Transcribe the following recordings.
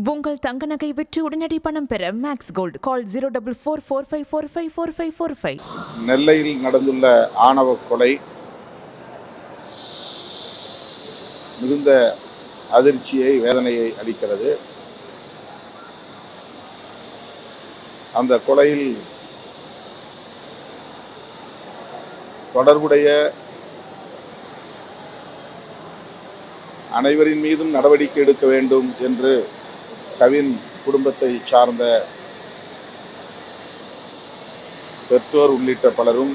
உங்கள் தங்க நகை விற்று உடனடி பணம் பெற மேக்ஸ் கோல்டு கால் 0444545445. நெல்லையில் நடந்துள்ள ஆணவ கொலை மிகுந்த அதிர்ச்சியை, வேதனையை அளிக்கிறது. அந்த கொலையில் தொடர்புடைய அனைவரின் மீதும் நடவடிக்கை எடுக்க வேண்டும் என்று கவின் குடும்பத்தை சார்ந்த பெற்றோர் உள்ளிட்ட பலரும்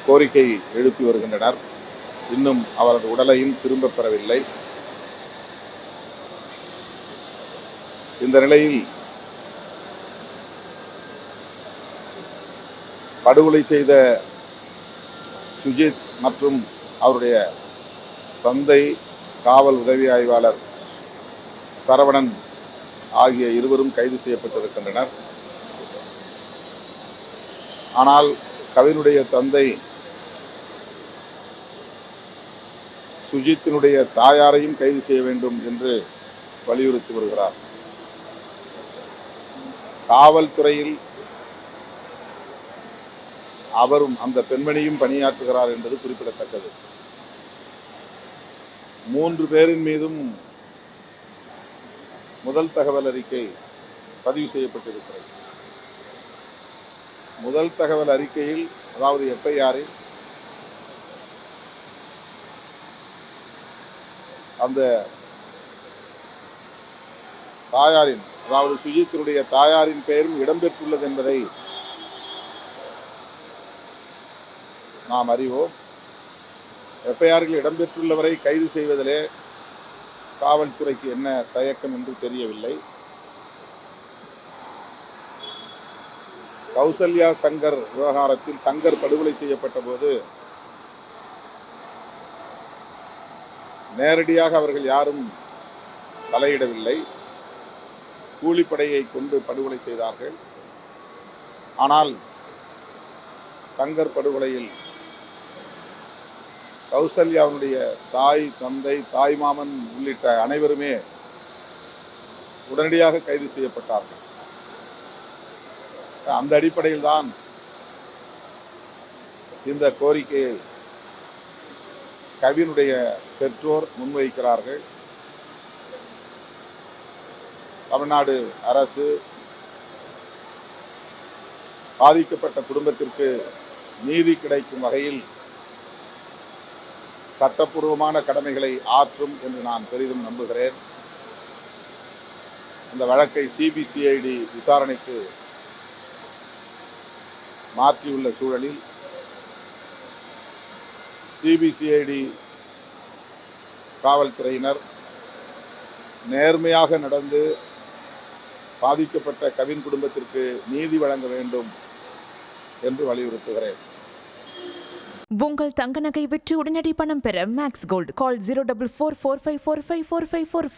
கோரிக்கை எழுப்பி வருகின்றனர். இன்னும் அவரது உடலையும் திரும்ப பெறவில்லை. இந்த நிலையில் படுகொலை செய்த சுஜித் மற்றும் அவருடைய தந்தை காவல் உதவி ஆய்வாளர் சரவணன் ஆகிய இருவரும் கைது செய்யப்பட்டிருக்கின்றனர். ஆனால் கவினுடைய தந்தை சுஜித்தினுடைய தாயாரையும் கைது செய்ய வேண்டும் என்று வலியுறுத்தி வருகிறார். காவல்துறையில் அவரும் அந்த பெண்மணியும் பணியாற்றுகிறார் என்பது குறிப்பிடத்தக்கது. 3 பேரின் மீதும் முதல் தகவல் அறிக்கை பதிவு செய்யப்பட்டிருக்கிறது. முதல் தகவல் அறிக்கையில், அதாவது எஃப்ஐஆரில், அந்த தாயாரின், அதாவது சுஜித்தினுடைய தாயாரின் பெயரும் இடம்பெற்றுள்ளது என்பதை நாம் அறிவோம். எஃப்ஐஆரில் இடம்பெற்றுள்ளவரை கைது செய்வதிலே காவல்துறைக்கு என்ன தயக்கம் என்று தெரியவில்லை. கௌசல்யா சங்கர் விவகாரத்தில் சங்கர் படுகொலை செய்யப்பட்ட போது நேரடியாக அவர்கள் யாரும் தலையிடவில்லை. கூலிப்படையை கொண்டு படுகொலை செய்தார்கள். ஆனால் சங்கர் படுகொலையில் கௌசல்யாவுடைய தாய், தந்தை, தாய்மாமன் உள்ளிட்ட அனைவருமே உடனடியாக கைது செய்யப்பட்டார்கள். அந்த அடிப்படையில் தான் இந்த கோரிக்கையை கவினுடைய பெற்றோர் முன்வைக்கிறார்கள். தமிழ்நாடு அரசு பாதிக்கப்பட்ட குடும்பத்திற்கு நீதி கிடைக்கும் வகையில் சட்டப்பூர்வமான கடமைகளை ஆற்றும் என்று நான் பெரிதும் நம்புகிறேன். இந்த வழக்கை சிபிசிஐடி விசாரணைக்கு மாற்றியுள்ள சூழலில் சிபிசிஐடி காவல்துறையினர் நேர்மையாக நடந்து பாதிக்கப்பட்ட கவின் குடும்பத்திற்கு நீதி வழங்க வேண்டும் என்று வலியுறுத்துகிறேன். உங்கள் தங்க நகை விற்று உடனடி பணம் பெற மேக்ஸ் கோல்டு கால் 0444545445.